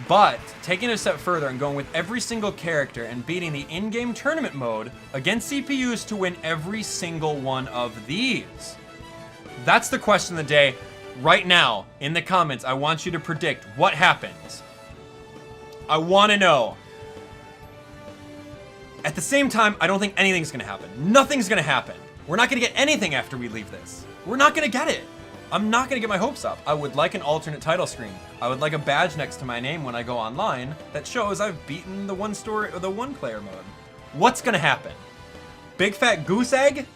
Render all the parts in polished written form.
But taking it a step further and going with every single character and beating the in-game tournament mode against CPUs to win every single one of these. That's the question of the day. Right now, in the comments, I want you to predict what happens. I want to know. At the same time, I don't think anything's going to happen. Nothing's going to happen. We're not going to get anything after we leave this. We're not going to get it. I'm not going to get my hopes up. I would like an alternate title screen. I would like a badge next to my name when I go online that shows I've beaten the one-player mode. What's going to happen? Big fat goose egg?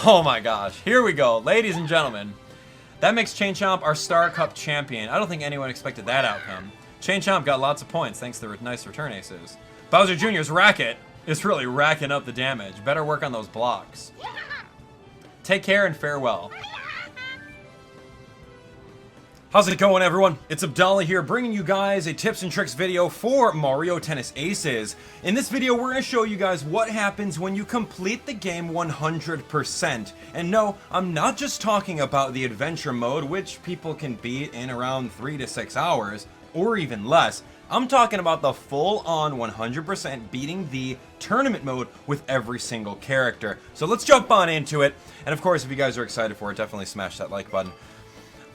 Oh my gosh. Here we go. Ladies and gentlemen. That makes Chain Chomp our Star Cup champion. I don't think anyone expected that outcome. Chain Chomp got lots of points thanks to the nice return aces. Bowser Jr.'s racket is really racking up the damage. Better work on those blocks. Take care and farewell. How's it going, everyone? It's Abdallah here, bringing you guys a tips and tricks video for Mario Tennis Aces. In this video, we're going to show you guys what happens when you complete the game 100%. And no, I'm not just talking about the adventure mode, which people can beat in around 3 to 6 hours, or even less. I'm talking about the full-on 100% beating the tournament mode with every single character. So let's jump on into it. And of course, if you guys are excited for it, definitely smash that like button.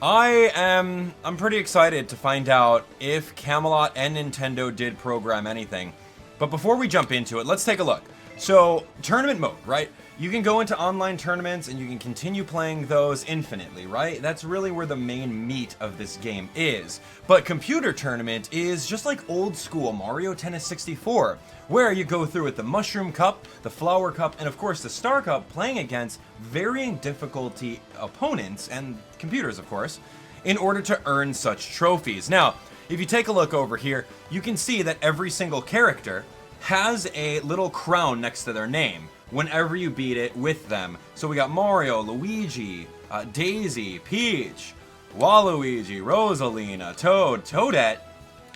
I'm pretty excited to find out if Camelot and Nintendo did program anything. But before we jump into it, let's take a look. So, tournament mode, right? You can go into online tournaments and you can continue playing those infinitely, right? That's really where the main meat of this game is. But computer tournament is just like old school Mario Tennis 64, where you go through with the Mushroom Cup, the Flower Cup, and of course the Star Cup, playing against varying difficulty opponents, and computers of course, in order to earn such trophies. Now, if you take a look over here, you can see that every single character has a little crown next to their name whenever you beat it with them. So we got Mario, Luigi, Daisy, Peach, Waluigi, Rosalina, Toad, Toadette,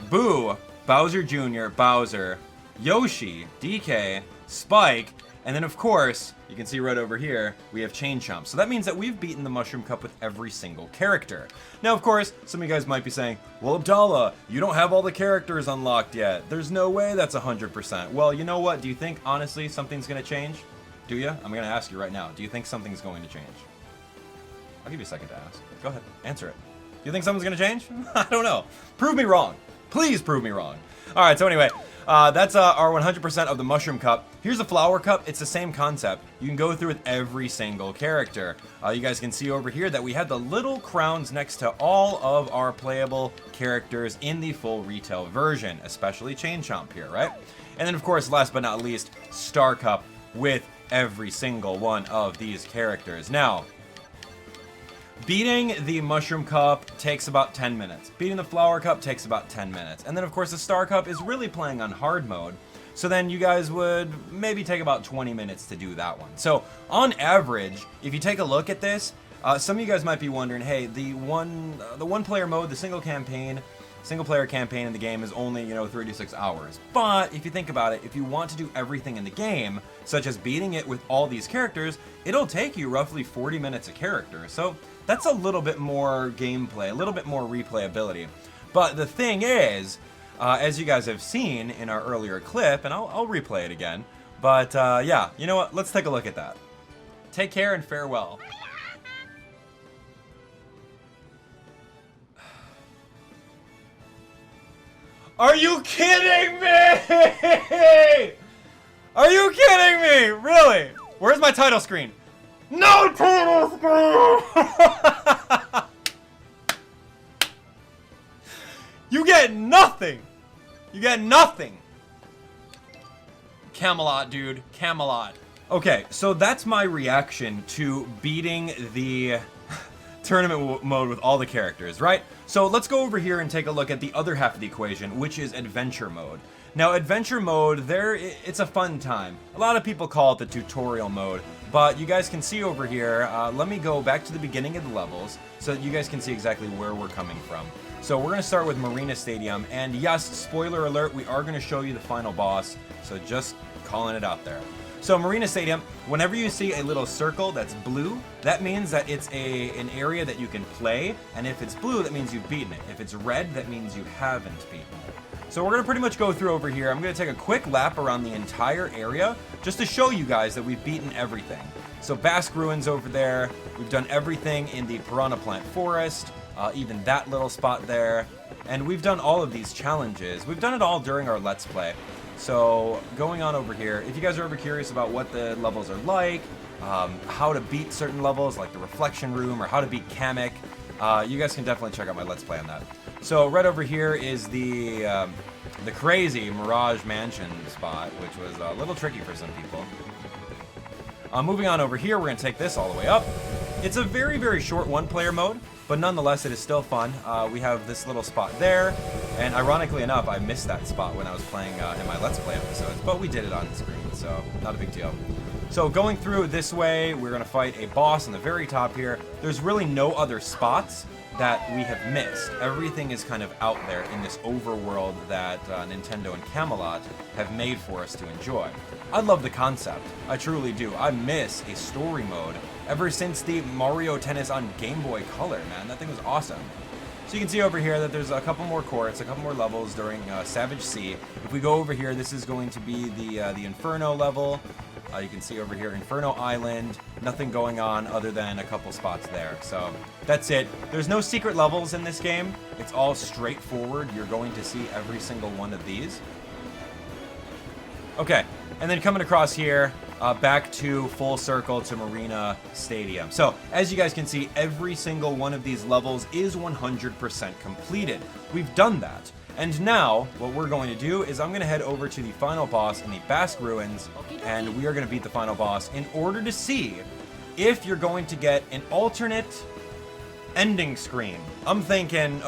Boo, Bowser Jr., Bowser, Yoshi, DK, Spike, and then of course, you can see right over here, we have Chain Chomp. So that means that we've beaten the Mushroom Cup with every single character. Now of course, some of you guys might be saying, well Abdallah, you don't have all the characters unlocked yet. There's no way that's 100%. Well, you know what? Do you think, honestly, something's gonna change? Do you? I'm gonna ask you right now. Do you think something's going to change? I'll give you a second to ask. Go ahead, answer it. Do you think something's gonna change? I don't know. Prove me wrong. Please prove me wrong. All right, so anyway, that's our 100% of the Mushroom Cup. Here's the Flower Cup. It's the same concept. You can go through with every single character. You guys can see over here that we have the little crowns next to all of our playable characters in the full retail version, especially Chain Chomp here, right? And then, of course, last but not least, Star Cup with every single one of these characters. Now, beating the Mushroom Cup takes about 10 minutes. Beating the Flower Cup takes about 10 minutes. And then, of course, the Star Cup is really playing on hard mode. So then you guys would maybe take about 20 minutes to do that one. So, on average, if you take a look at this, some of you guys might be wondering, hey, the one-player mode, the single-player campaign in the game is only, 3 to 6 hours. But if you think about it, if you want to do everything in the game, such as beating it with all these characters, it'll take you roughly 40 minutes a character. So that's a little bit more gameplay, a little bit more replayability. But the thing is, as you guys have seen in our earlier clip, and I'll replay it again, but yeah, you know what? Let's take a look at that. Take care and farewell. Are you kidding me? Are you kidding me? Really? Where's my title screen? No title screen! You get nothing! You get nothing! Camelot, dude. Camelot. Okay, so that's my reaction to beating the tournament mode with all the characters, right? So let's go over here and take a look at the other half of the equation, which is adventure mode. Now, adventure mode, it's a fun time. A lot of people call it the tutorial mode, but you guys can see over here, let me go back to the beginning of the levels so that you guys can see exactly where we're coming from. So we're going to start with Marina Stadium, and yes, spoiler alert, we are going to show you the final boss, so just calling it out there. So Marina Stadium, whenever you see a little circle that's blue, that means that it's an area that you can play, and if it's blue, that means you've beaten it. If it's red, that means you haven't beaten it. So we're gonna pretty much go through over here. I'm gonna take a quick lap around the entire area just to show you guys that we've beaten everything. So Basque Ruins over there, we've done everything in the Piranha Plant Forest, even that little spot there, and we've done all of these challenges. We've done it all during our Let's Play. So going on over here, if you guys are ever curious about what the levels are like, how to beat certain levels like the Reflection Room or how to beat Kamek, you guys can definitely check out my Let's Play on that. So right over here is the crazy Mirage Mansion spot, which was a little tricky for some people. Moving on over here, we're going to take this all the way up. It's a very, very short one-player mode, but nonetheless, it is still fun. We have this little spot there, and ironically enough, I missed that spot when I was playing in my Let's Play episodes, but we did it on screen, so not a big deal. So going through this way, we're going to fight a boss on the very top here. There's really no other spots that we have missed. Everything is kind of out there in this overworld that Nintendo and Camelot have made for us to enjoy. I love the concept. I truly do. I miss a story mode ever since the Mario Tennis on Game Boy Color, man. That thing was awesome. So you can see over here that there's a couple more courts, a couple more levels during Savage Sea. If we go over here, this is going to be the Inferno level. You can see over here Inferno Island, nothing going on other than a couple spots there. So that's it. There's no secret levels in this game. It's all straightforward. You're going to see every single one of these. Okay, and then coming across here, back to full circle to Marina Stadium. So as you guys can see, every single one of these levels is 100% completed. We've done that. And now, what we're going to do is I'm going to head over to the final boss in the Basque Ruins, and we are going to beat the final boss in order to see if you're going to get an alternate ending screen. I'm thinking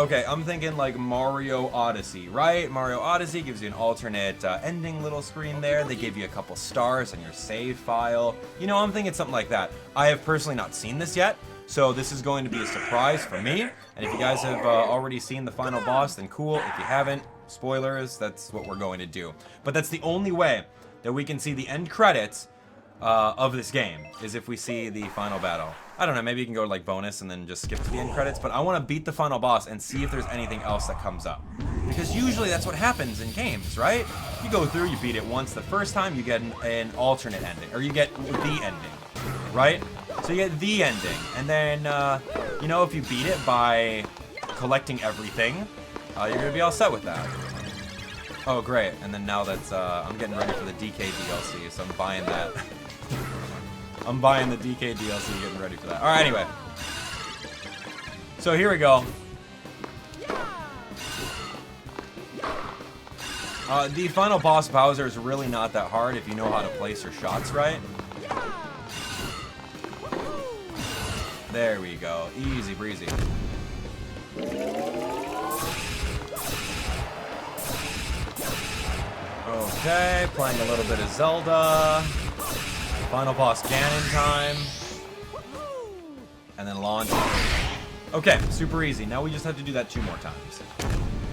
like Mario Odyssey, right? Mario Odyssey gives you an alternate ending little screen there. They give you a couple stars on your save file. You know, I'm thinking something like that. I have personally not seen this yet, so this is going to be a surprise for me. And if you guys have already seen the final boss, then cool. If you haven't, spoilers, that's what we're going to do. But that's the only way that we can see the end credits of this game, is if we see the final battle. I don't know, maybe you can go to like bonus and then just skip to the end credits, but I want to beat the final boss and see if there's anything else that comes up. Because usually that's what happens in games, right? You go through, you beat it once the first time, you get an alternate ending, or you get the ending, right? So you get the ending, and then, you know, if you beat it by collecting everything, you're going to be all set with that. Oh, great. And then now that's, I'm getting ready for the DK DLC, so I'm buying that. I'm buying the DK DLC, getting ready for that. Alright, anyway. So here we go. The final boss, Bowser, is really not that hard if you know how to place your shots right. There we go. Easy breezy. Okay, playing a little bit of Zelda. Final boss Ganon time. And then launch. Okay, super easy. Now we just have to do that 2 more times.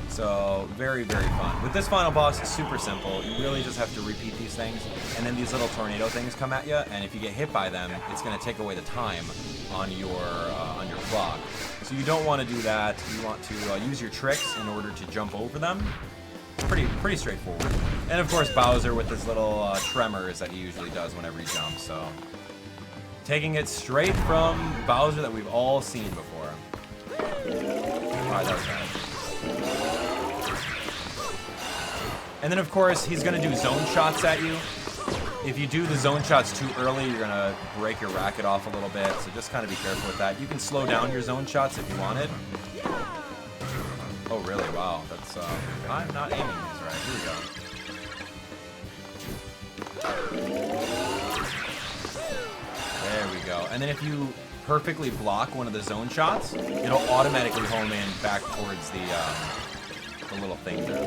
So, very, very fun. With this final boss, it's super simple. You really just have to repeat these things, and then these little tornado things come at you, and if you get hit by them, it's going to take away the time on your clock. So you don't want to do that. You want to use your tricks in order to jump over them. Pretty straightforward. And of course, Bowser with his little tremors that he usually does whenever he jumps. So, taking it straight from Bowser that we've all seen before. Alright, that was bad. And then, of course, he's going to do zone shots at you. If you do the zone shots too early, you're going to break your racket off a little bit. So just kind of be careful with that. You can slow down your zone shots if you wanted. Oh, really? Wow. That's, I'm not aiming these right. Here we go. There we go. And then if you perfectly block one of the zone shots, it'll automatically home in back towards the little thing there.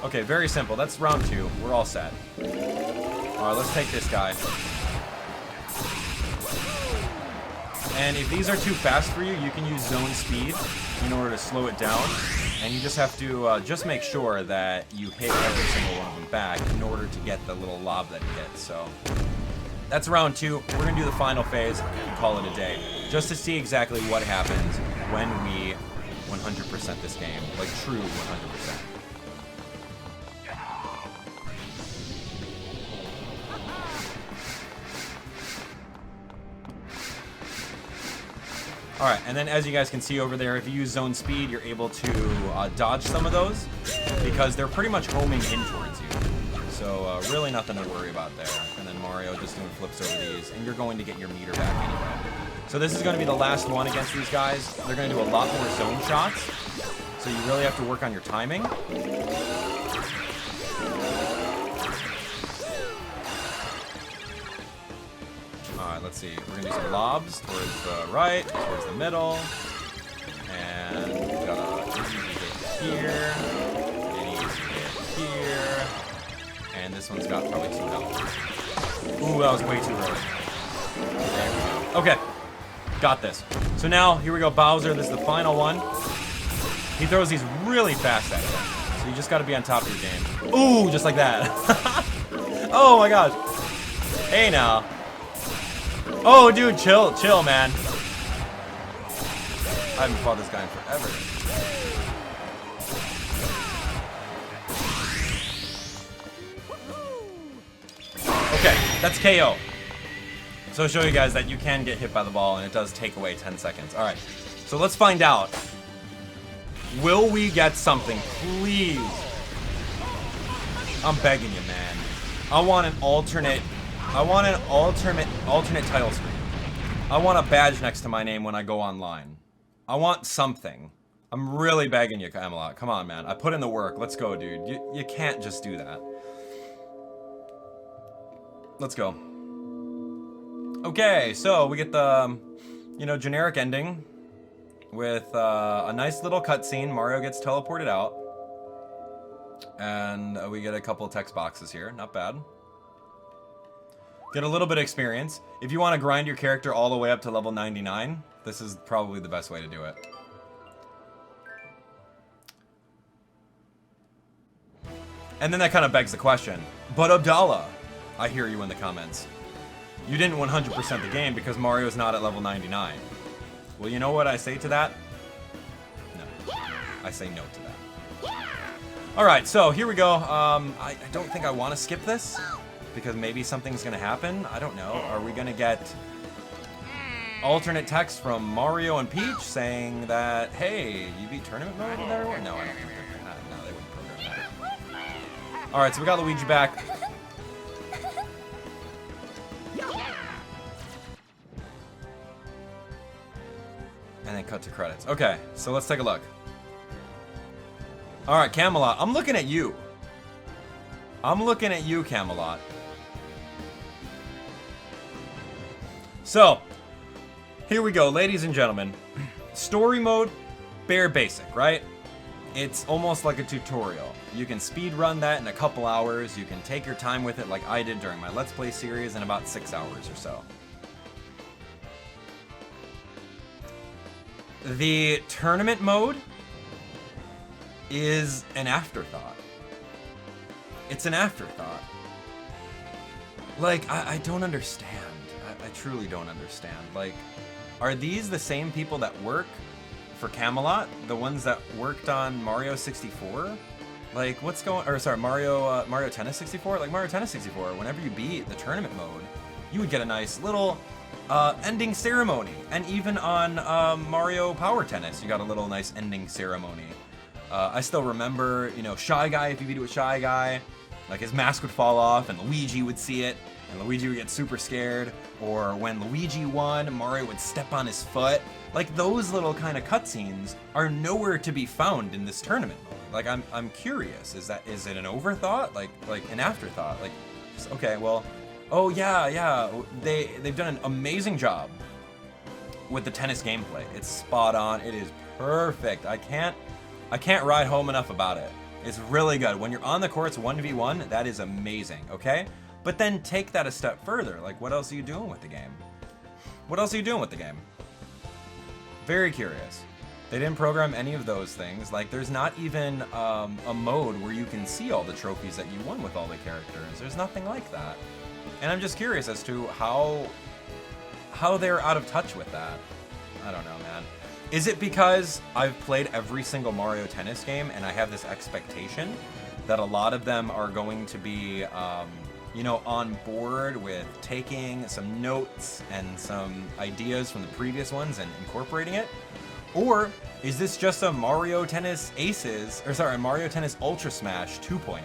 Okay, very simple. That's round 2. We're all set. Alright, let's take this guy. And if these are too fast for you, you can use zone speed in order to slow it down. And you just have to just make sure that you hit every single one of them back in order to get the little lob that you hit. So that's round 2. We're going to do the final phase and call it a day. Just to see exactly what happens when we 100% this game. Like true 100%. Alright, and then as you guys can see over there, if you use zone speed, you're able to dodge some of those because they're pretty much homing in towards you. So really nothing to worry about there. And then Mario just doing flips over these, and you're going to get your meter back anyway. So this is going to be the last one against these guys. They're going to do a lot more zone shots, so you really have to work on your timing. Alright, let's see. We're going to do some lobs towards the right, towards the middle. And we've got a easy hit here. An easy hit here. And this one's got probably 2 health. Ooh, that was way too early. There we go. Okay. Got this. So now, here we go, Bowser. This is the final one. He throws these really fast at you. So you just got to be on top of your game. Ooh, just like that. Oh my gosh. Hey now. Oh, dude, chill, man. I haven't fought this guy in forever. Okay, that's KO. So I'll show you guys that you can get hit by the ball, and it does take away 10 seconds. All right, so let's find out. Will we get something, please? I'm begging you, man. I want an alternate title screen. I want a badge next to my name when I go online. I want something. I'm really begging you, Camelot. Come on, man. I put in the work. Let's go, dude. You can't just do that. Let's go. Okay, so we get the, generic ending with a nice little cutscene. Mario gets teleported out. And we get a couple of text boxes here. Not bad. Get a little bit of experience. If you want to grind your character all the way up to level 99, this is probably the best way to do it. And then that kind of begs the question, but Abdallah, I hear you in the comments. You didn't 100% the game because Mario's not at level 99. Well, you know what I say to that? No. I say no to that. Alright, so here we go. I don't think I want to skip this. Because maybe something's going to happen. I don't know. Are we going to get alternate text from Mario and Peach saying that, hey, you beat tournament mode with everyone? No, I don't think no, they wouldn't program that. Alright, so we got Luigi back. And then cut to credits. Okay, so let's take a look. Alright, Camelot. I'm looking at you. I'm looking at you, Camelot. So, here we go, ladies and gentlemen. Story mode, bare basic, right? It's almost like a tutorial. You can speed run that in a couple hours. You can take your time with it like I did during my Let's Play series in about 6 hours or so. The tournament mode is an afterthought. It's an afterthought. Like, I don't understand. I truly don't understand. Like, are these the same people that work for Camelot? The ones that worked on Mario 64? Like, what's going... Or, sorry, Mario Tennis 64? Like, Mario Tennis 64, whenever you beat the tournament mode, you would get a nice little ending ceremony. And even on Mario Power Tennis, you got a little nice ending ceremony. I still remember, Shy Guy, if you beat it with Shy Guy, like, his mask would fall off, and Luigi would see it. And Luigi would get super scared, or when Luigi won, Mario would step on his foot. Like, those little kind of cutscenes are nowhere to be found in this tournament mode. Like, I'm curious, is it an overthought? Like an afterthought? Like, okay, well, oh yeah, they've done an amazing job with the tennis gameplay. It's spot on, it is perfect. I can't ride home enough about it. It's really good. When you're on the courts 1v1, that is amazing, okay? But then take that a step further. Like, what else are you doing with the game? What else are you doing with the game? Very curious. They didn't program any of those things. Like, there's not even a mode where you can see all the trophies that you won with all the characters. There's nothing like that. And I'm just curious as to how they're out of touch with that. I don't know, man. Is it because I've played every single Mario Tennis game and I have this expectation that a lot of them are going to be, you know, on board with taking some notes and some ideas from the previous ones and incorporating it? Or is this just a Mario Tennis Mario Tennis Ultra Smash 2.0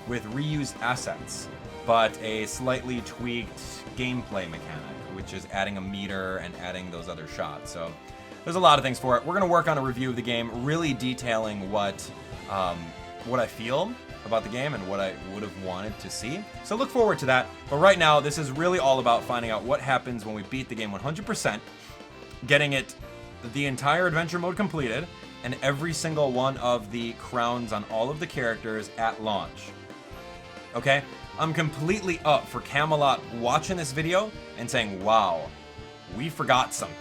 with reused assets, but a slightly tweaked gameplay mechanic, which is adding a meter and adding those other shots? So there's a lot of things for it. We're going to work on a review of the game, really detailing what I feel about the game and what I would have wanted to see. So look forward to that. But right now, this is really all about finding out what happens when we beat the game 100%, getting it the entire adventure mode completed, and every single one of the crowns on all of the characters at launch. Okay? I'm completely up for Camelot watching this video and saying, wow, we forgot something,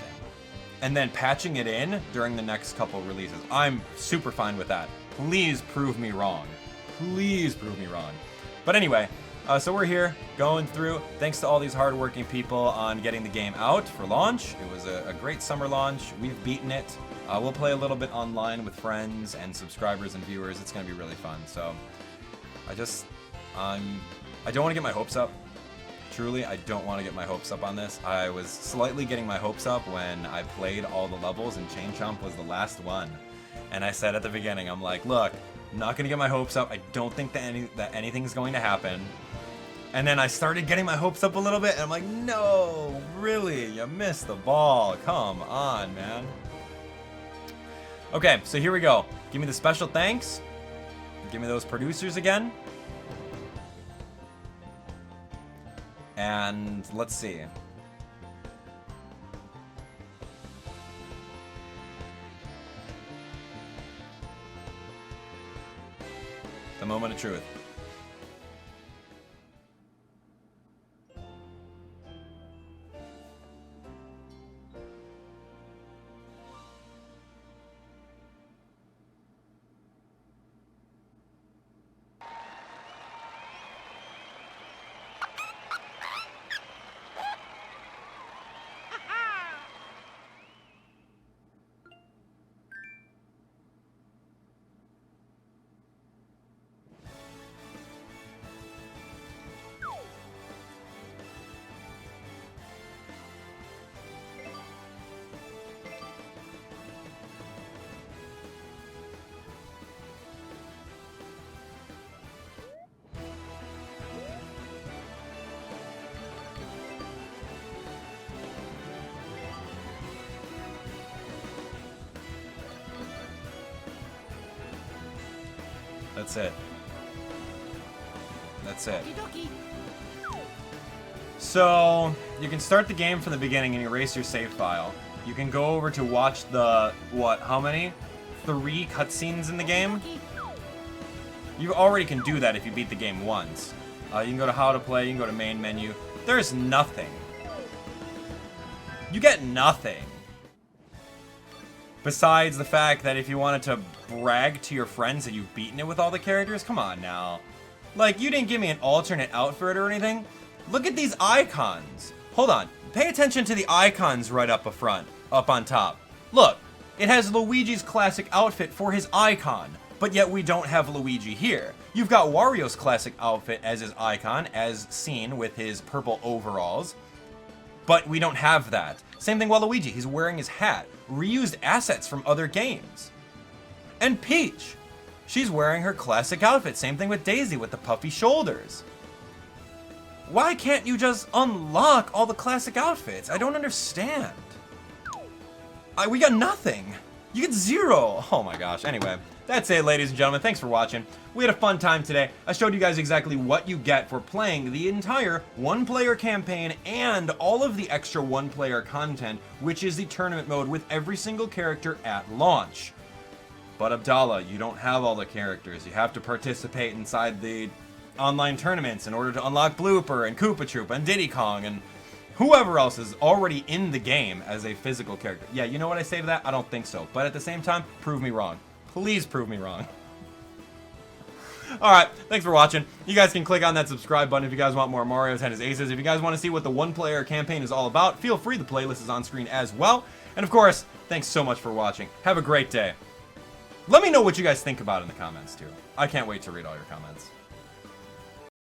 and then patching it in during the next couple releases. I'm super fine with that. Please prove me wrong. Please prove me wrong. But anyway, so we're here going through. Thanks to all these hardworking people on getting the game out for launch. It was a great summer launch. We've beaten it. We'll play a little bit online with friends and subscribers and viewers. It's going to be really fun. So I don't want to get my hopes up. Truly, I don't want to get my hopes up on this. I was slightly getting my hopes up when I played all the levels and Chain Chomp was the last one. And I said at the beginning, I'm like, look, I'm not going to get my hopes up. I don't think that anything's going to happen. And then I started getting my hopes up a little bit, and I'm like, no, really? You missed the ball. Come on, man. Okay, so here we go. Give me the special thanks. Give me those producers again. And let's see. The moment of truth. That's it. That's it. So, you can start the game from the beginning and erase your save file. You can go over to watch the, how many? 3 cutscenes in the game? You already can do that if you beat the game once. You can go to how to play, you can go to main menu. There's nothing. You get nothing. Besides the fact that if you wanted to brag to your friends that you've beaten it with all the characters, come on now. Like, you didn't give me an alternate outfit or anything. Look at these icons. Hold on. Pay attention to the icons right up front, up on top. Look, it has Luigi's classic outfit for his icon, but yet we don't have Luigi here. You've got Wario's classic outfit as his icon, as seen with his purple overalls, but we don't have that. Same thing with Luigi, he's wearing his hat. Reused assets from other games. And Peach, she's wearing her classic outfit. Same thing with Daisy with the puffy shoulders. Why can't you just unlock all the classic outfits? I don't understand. We got nothing. You get 0. Oh my gosh. Anyway, that's it, ladies and gentlemen. Thanks for watching. We had a fun time today. I showed you guys exactly what you get for playing the entire one-player campaign and all of the extra one-player content, which is the tournament mode with every single character at launch. But Abdallah, you don't have all the characters. You have to participate inside the online tournaments in order to unlock Blooper and Koopa Troop and Diddy Kong and whoever else is already in the game as a physical character. Yeah, you know what I say to that? I don't think so. But at the same time, prove me wrong. Please prove me wrong. Alright, thanks for watching. You guys can click on that subscribe button if you guys want more Mario Tennis Aces. If you guys want to see what the one-player campaign is all about, feel free. The playlist is on screen as well. And of course, thanks so much for watching. Have a great day. Let me know what you guys think about in the comments, too. I can't wait to read all your comments.